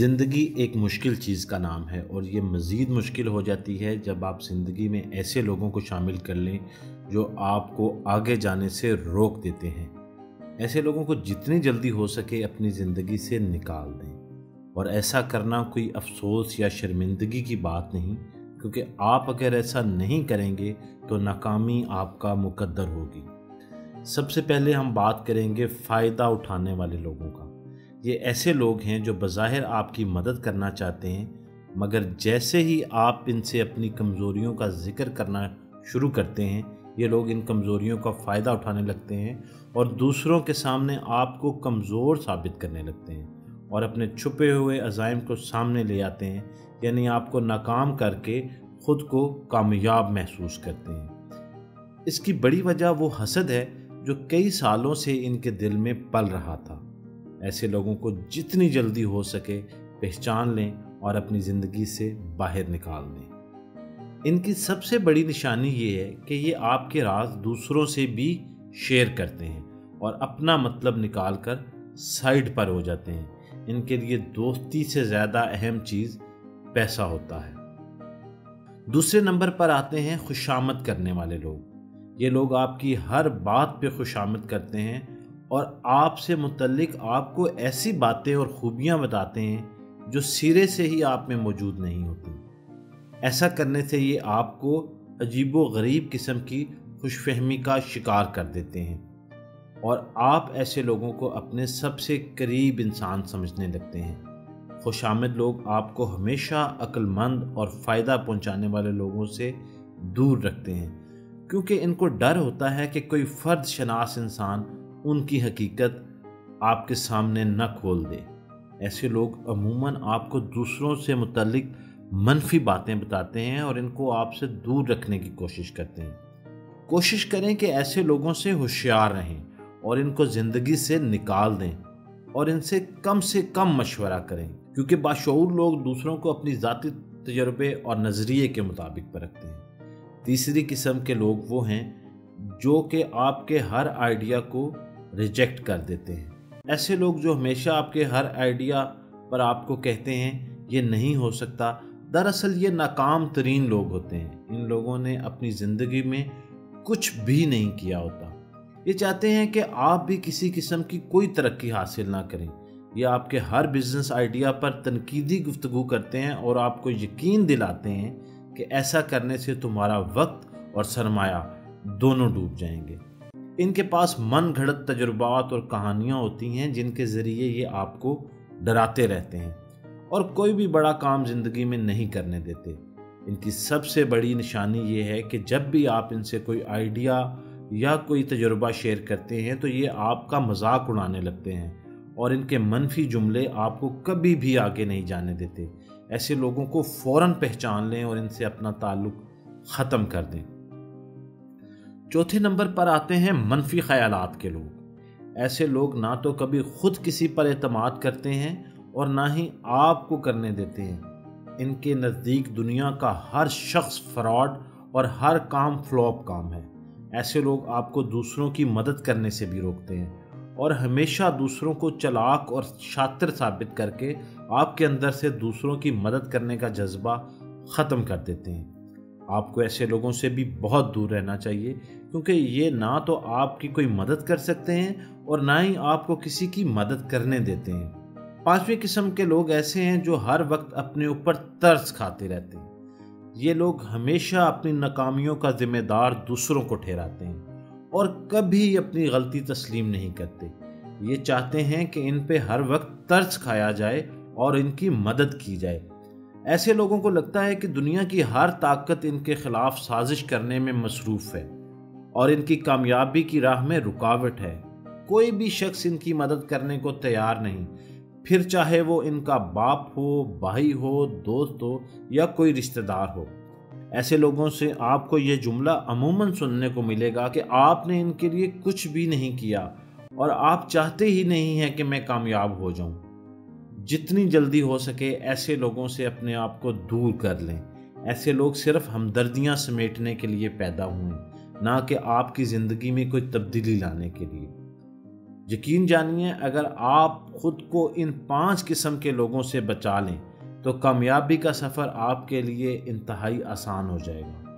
ज़िंदगी एक मुश्किल चीज़ का नाम है और ये मज़ीद मुश्किल हो जाती है जब आप ज़िंदगी में ऐसे लोगों को शामिल कर लें जो आपको आगे जाने से रोक देते हैं। ऐसे लोगों को जितनी जल्दी हो सके अपनी ज़िंदगी से निकाल दें और ऐसा करना कोई अफसोस या शर्मिंदगी की बात नहीं, क्योंकि आप अगर ऐसा नहीं करेंगे तो नाकामी आपका मुकद्दर होगी। सबसे पहले हम बात करेंगे फ़ायदा उठाने वाले लोगों का। ये ऐसे लोग हैं जो बज़ाहिर आपकी मदद करना चाहते हैं, मगर जैसे ही आप इनसे अपनी कमज़ोरियों का ज़िक्र करना शुरू करते हैं, ये लोग इन कमज़ोरियों का फ़ायदा उठाने लगते हैं और दूसरों के सामने आपको कमज़ोर साबित करने लगते हैं और अपने छुपे हुए अज़ाइम को सामने ले आते हैं, यानी आपको नाकाम करके ख़ुद को कामयाब महसूस करते हैं। इसकी बड़ी वजह वो हसद है जो कई सालों से इनके दिल में पल रहा था। ऐसे लोगों को जितनी जल्दी हो सके पहचान लें और अपनी ज़िंदगी से बाहर निकाल दें। इनकी सबसे बड़ी निशानी ये है कि ये आपके राज दूसरों से भी शेयर करते हैं और अपना मतलब निकालकर साइड पर हो जाते हैं। इनके लिए दोस्ती से ज़्यादा अहम चीज़ पैसा होता है। दूसरे नंबर पर आते हैं खुशामद करने वाले लोग। ये लोग आपकी हर बात पे खुशामद करते हैं और आपसे मुतल्लिक आपको ऐसी बातें और खूबियाँ बताते हैं जो सिरे से ही आप में मौजूद नहीं होती। ऐसा करने से ये आपको अजीबो गरीब किस्म की खुशफहमी का शिकार कर देते हैं और आप ऐसे लोगों को अपने सबसे करीब इंसान समझने लगते हैं। खुशामद लोग आपको हमेशा अक्लमंद और फ़ायदा पहुंचाने वाले लोगों से दूर रखते हैं, क्योंकि इनको डर होता है कि कोई फ़र्द शनास इंसान उनकी हकीकत आपके सामने न खोल दे। ऐसे लोग अमूमन आपको दूसरों से मुतल्लिक मनफी बातें बताते हैं और इनको आपसे दूर रखने की कोशिश करते हैं। कोशिश करें कि ऐसे लोगों से होशियार रहें और इनको ज़िंदगी से निकाल दें और इनसे कम मशवरा करें, क्योंकि बाशऊर लोग दूसरों को अपनी ज़ाती तजर्बे और नज़रिए के मुताबिक परखते हैं। तीसरी किस्म के लोग वो हैं जो कि आपके हर आइडिया को रिजेक्ट कर देते हैं। ऐसे लोग जो हमेशा आपके हर आइडिया पर आपको कहते हैं ये नहीं हो सकता, दरअसल ये नाकाम तरीन लोग होते हैं। इन लोगों ने अपनी ज़िंदगी में कुछ भी नहीं किया होता। ये चाहते हैं कि आप भी किसी किस्म की कोई तरक्की हासिल ना करें। ये आपके हर बिजनेस आइडिया पर तनकीदी गुफ्तगू करते हैं और आपको यकीन दिलाते हैं कि ऐसा करने से तुम्हारा वक्त और सरमाया दोनों डूब जाएंगे। इनके पास मन घड़त तजुर्बात और कहानियाँ होती हैं जिनके ज़रिए ये आपको डराते रहते हैं और कोई भी बड़ा काम ज़िंदगी में नहीं करने देते। इनकी सबसे बड़ी निशानी ये है कि जब भी आप इनसे कोई आइडिया या कोई तजुर्बा शेयर करते हैं तो ये आपका मजाक उड़ाने लगते हैं और इनके मनफी जुमले आपको कभी भी आगे नहीं जाने देते। ऐसे लोगों को फ़ौरन पहचान लें और इनसे अपना ताल्लुक़ ख़त्म कर दें। चौथे नंबर पर आते हैं मनफी ख़यालात के लोग। ऐसे लोग ना तो कभी खुद किसी पर एतमाद करते हैं और ना ही आपको करने देते हैं। इनके नज़दीक दुनिया का हर शख्स फ्रॉड और हर काम फ्लॉप काम है। ऐसे लोग आपको दूसरों की मदद करने से भी रोकते हैं और हमेशा दूसरों को चालाक और शातिर साबित करके आपके अंदर से दूसरों की मदद करने का जज्बा ख़त्म कर देते हैं। आपको ऐसे लोगों से भी बहुत दूर रहना चाहिए, क्योंकि ये ना तो आपकी कोई मदद कर सकते हैं और ना ही आपको किसी की मदद करने देते हैं। पांचवी किस्म के लोग ऐसे हैं जो हर वक्त अपने ऊपर तरस खाते रहते हैं। ये लोग हमेशा अपनी नाकामियों का जिम्मेदार दूसरों को ठहराते हैं और कभी अपनी गलती तस्लीम नहीं करते। ये चाहते हैं कि इन पे हर वक्त तरस खाया जाए और इनकी मदद की जाए। ऐसे लोगों को लगता है कि दुनिया की हर ताकत इनके खिलाफ साजिश करने में मसरूफ़ है और इनकी कामयाबी की राह में रुकावट है। कोई भी शख्स इनकी मदद करने को तैयार नहीं, फिर चाहे वो इनका बाप हो, भाई हो, दोस्त हो या कोई रिश्तेदार हो। ऐसे लोगों से आपको ये जुमला अमूमन सुनने को मिलेगा कि आपने इनके लिए कुछ भी नहीं किया और आप चाहते ही नहीं हैं कि मैं कामयाब हो जाऊं। जितनी जल्दी हो सके ऐसे लोगों से अपने आप को दूर कर लें। ऐसे लोग सिर्फ हमदर्दियां समेटने के लिए पैदा हुए, ना कि आपकी ज़िंदगी में कोई तब्दीली लाने के लिए। یقین جانیے اگر آپ خود کو ان 5 قسم کے لوگوں سے بچا لیں تو کامیابی کا سفر آپ کے لیے انتہائی آسان ہو جائے گا۔